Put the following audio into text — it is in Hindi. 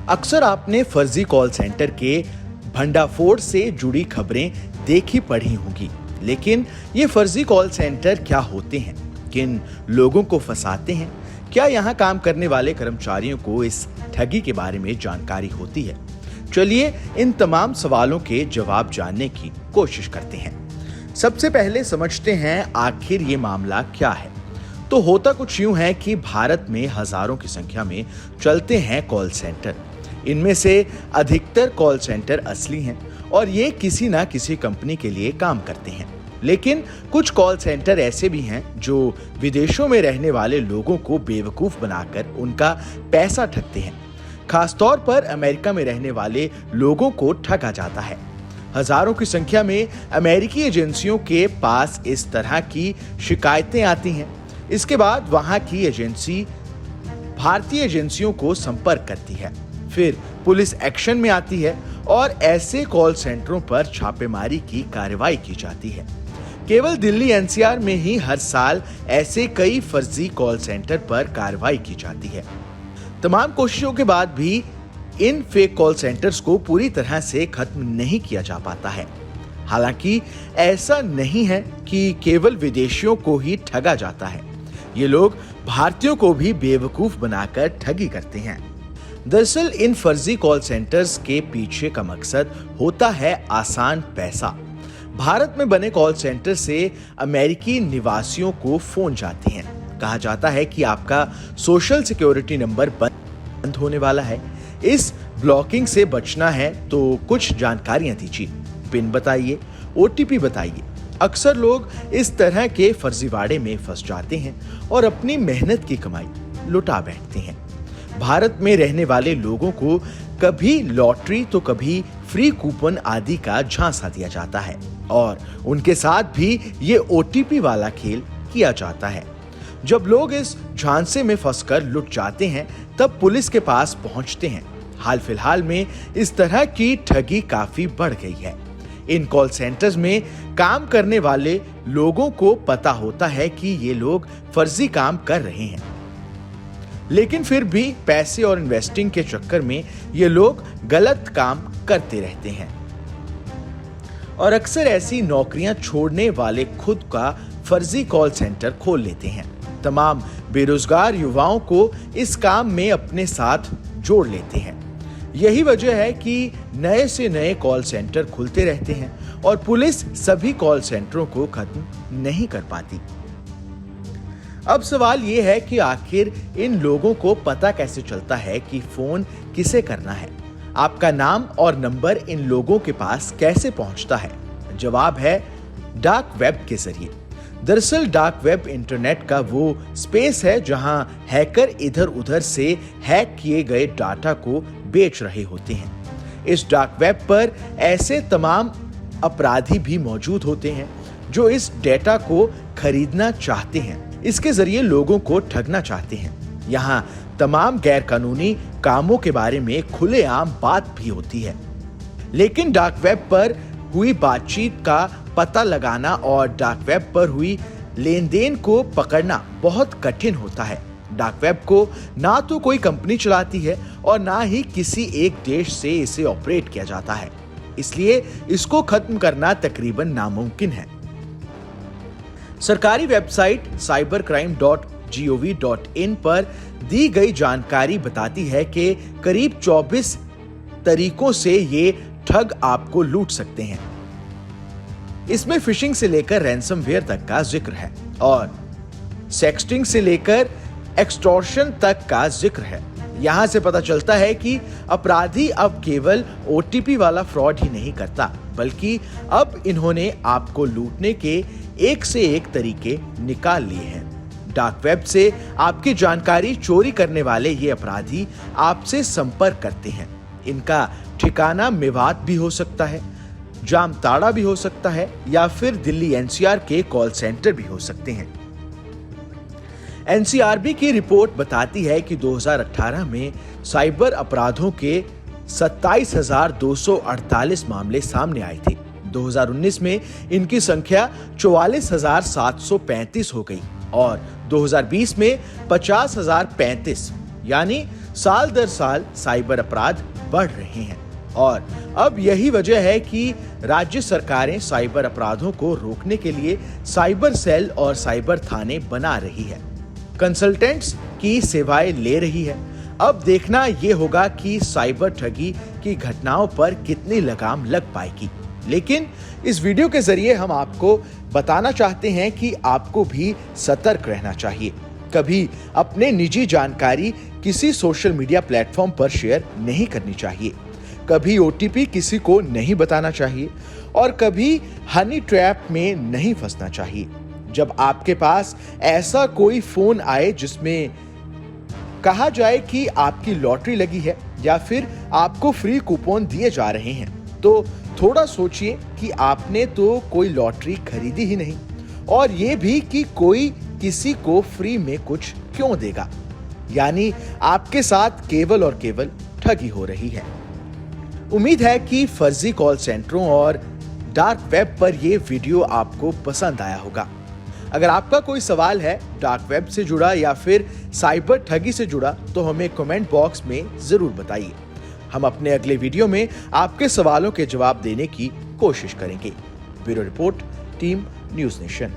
अक्सर आपने फर्जी कॉल सेंटर के भंडाफोड़ से जुड़ी खबरें देखी पढ़ी होंगी, लेकिन ये फर्जी कॉल सेंटर क्या होते हैं, किन लोगों को फंसाते हैं, क्या यहाँ काम करने वाले कर्मचारियों को इस ठगी के बारे में जानकारी होती है? चलिए इन तमाम सवालों के जवाब जानने की कोशिश करते हैं। सबसे पहले समझते हैं आखिर ये मामला क्या है। तो होता कुछ यूं है कि भारत में हजारों की संख्या में चलते हैं कॉल सेंटर। इनमें से अधिकतर कॉल सेंटर असली हैं और ये किसी ना किसी कंपनी के लिए काम करते हैं। लेकिन कुछ कॉल सेंटर ऐसे भी हैं जो विदेशों में रहने वाले लोगों को बेवकूफ बनाकर उनका पैसा ठगते हैं। खासतौर पर अमेरिका में रहने वाले लोगों को ठगा जाता है। हजारों की संख्या में अमेरिकी एजेंसियों के पास इस तरह की शिकायतें आती हैं। इसके बाद वहां की एजेंसी भारतीय एजेंसियों को संपर्क करती है, फिर पुलिस एक्शन में आती है और ऐसे कॉल सेंटरों पर छापेमारी की कार्रवाई की जाती है। केवल दिल्ली एनसीआर में ही हर साल ऐसे कई फर्जी कॉल सेंटर पर कार्रवाई की जाती है। तमाम कोशिशों के बाद भी इन फेक कॉल सेंटर्स को पूरी तरह से खत्म नहीं किया जा पाता है। हालांकि ऐसा नहीं है कि केवल विदेशियों को ही ठगा जाता है, ये लोग भारतीयों को भी बेवकूफ बनाकर ठगी करते हैं। दरअसल इन फर्जी कॉल सेंटर्स के पीछे का मकसद होता है आसान पैसा। भारत में बने कॉल सेंटर से अमेरिकी निवासियों को फोन जाते हैं। कहा जाता है कि आपका सोशल सिक्योरिटी नंबर बंद होने वाला है, इस ब्लॉकिंग से बचना है तो कुछ जानकारियां दीजिए, पिन बताइए, ओटीपी बताइए। अक्सर लोग इस तरह के फर्जीवाड़े में फंस जाते हैं और अपनी मेहनत की कमाई लुटा बैठते हैं। भारत में रहने वाले लोगों को कभी लॉटरी तो कभी फ्री कूपन आदि का झांसा दिया जाता है और उनके साथ भी ये ओटीपी वाला खेल किया जाता है। जब लोग इस झांसे में फंसकर लुट जाते हैं तब पुलिस के पास पहुंचते हैं। हाल फिलहाल में इस तरह की ठगी काफी बढ़ गई है। इन कॉल सेंटर्स में काम करने वाले लोगों को पता होता है कि ये लोग फर्जी काम कर रहे हैं, लेकिन फिर भी पैसे और इन्वेस्टिंग के चक्कर में ये लोग गलत काम करते रहते हैं और अक्सर ऐसी नौकरियां छोड़ने वाले खुद का फर्जी कॉल सेंटर खोल लेते हैं। तमाम बेरोजगार युवाओं को इस काम में अपने साथ जोड़ लेते हैं। यही वजह है कि नए से नए कॉल सेंटर खुलते रहते हैं और पुलिस सभी कॉल सेंटरों को खत्म नहीं कर पाती। अब सवाल ये है कि आखिर इन लोगों को पता कैसे चलता है कि फोन किसे करना है? आपका नाम और नंबर इन लोगों के पास कैसे पहुंचता है? जवाब है डार्क वेब के जरिए। दरअसल डार्क वेब इंटरनेट का वो स्पेस है जहां हैकर इधर उधर से हैक किए गए डाटा को बेच रहे होते हैं। इस डार्क वेब पर ऐसे तमाम अपराधी भी मौजूद होते हैं जो इस डेटा को खरीदना चाहते हैं, इसके जरिए लोगों को ठगना चाहते हैं। यहाँ तमाम गैर कानूनी कामों के बारे में खुलेआम बात भी होती है, लेकिन डार्क वेब पर हुई बातचीत का पता लगाना और डार्क वेब पर हुई लेन देन को पकड़ना बहुत कठिन होता है। डार्क वेब को ना तो कोई कंपनी चलाती है और ना ही किसी एक देश से इसे ऑपरेट किया जाता है, इसलिए इसको खत्म करना तकरीबन नामुमकिन है। सरकारी वेबसाइट cybercrime.gov.in पर दी गई जानकारी बताती है कि करीब 24 तरीकों से ये ठग आपको लूट सकते हैं। इसमें फिशिंग से लेकर रैंसमवेयर तक का जिक्र है और सेक्सटिंग से लेकर एक्सटॉर्शन तक का जिक्र है। यहां से पता चलता है कि अपराधी अब केवल ओटीपी वाला फ्रॉड ही नहीं करता, बल्कि अब इन्होंने आपको लूटने के एक से एक तरीके निकाल लिए हैं। डार्क वेब से आपकी जानकारी चोरी करने वाले ये अपराधी आपसे संपर्क करते हैं। इनका ठिकाना मेवात भी हो सकता है, जामताड़ा भी हो सकता है या फिर दिल्ली एनसीआर के कॉल सेंटर भी हो सकते हैं। एनसीआरबी की रिपोर्ट बताती है कि 2018 में साइबर अपराधों के 27,248 मामले सामने आए थे। 2019 में इनकी संख्या 44,735 हो गई और 2020 में 50,035। यानी साल दर साल साइबर अपराध बढ़ रहे हैं और अब यही वजह है कि राज्य सरकारें साइबर अपराधों को रोकने के लिए साइबर सेल और साइबर थाने बना रही है, कंसल्टेंट्स की सेवाएं ले रही है। अब देखना ये होगा कि साइबर ठगी की घटनाओं पर कितनी लगाम लग पाएगी। लेकिन इस वीडियो के जरिए हम आपको बताना चाहते हैं कि आपको भी सतर्क रहना चाहिए। कभी अपने निजी जानकारी किसी सोशल मीडिया प्लेटफॉर्म पर शेयर नहीं करनी चाहिए, कभी ओटीपी किसी को नहीं बताना चाहिए और कभी हनी ट्रैप में नहीं फंसना चाहिए। जब आपके पास ऐसा कोई फोन आए जिसमें कहा जाए कि आपकी लॉटरी लगी है या फिर आपको फ्री कूपन दिए जा रहे हैं, तो थोड़ा सोचिए कि आपने तो कोई लॉटरी खरीदी ही नहीं और ये भी कि कोई किसी को फ्री में कुछ क्यों देगा। यानी आपके साथ केवल और केवल ठगी हो रही है। उम्मीद है कि फर्जी कॉल सेंटरों और डार्क वेब पर यह वीडियो आपको पसंद आया होगा। अगर आपका कोई सवाल है डार्क वेब से जुड़ा या फिर साइबर ठगी से जुड़ा तो हमें कमेंट बॉक्स में जरूर बताइए। हम अपने अगले वीडियो में आपके सवालों के जवाब देने की कोशिश करेंगे। Bureau report, team news nation.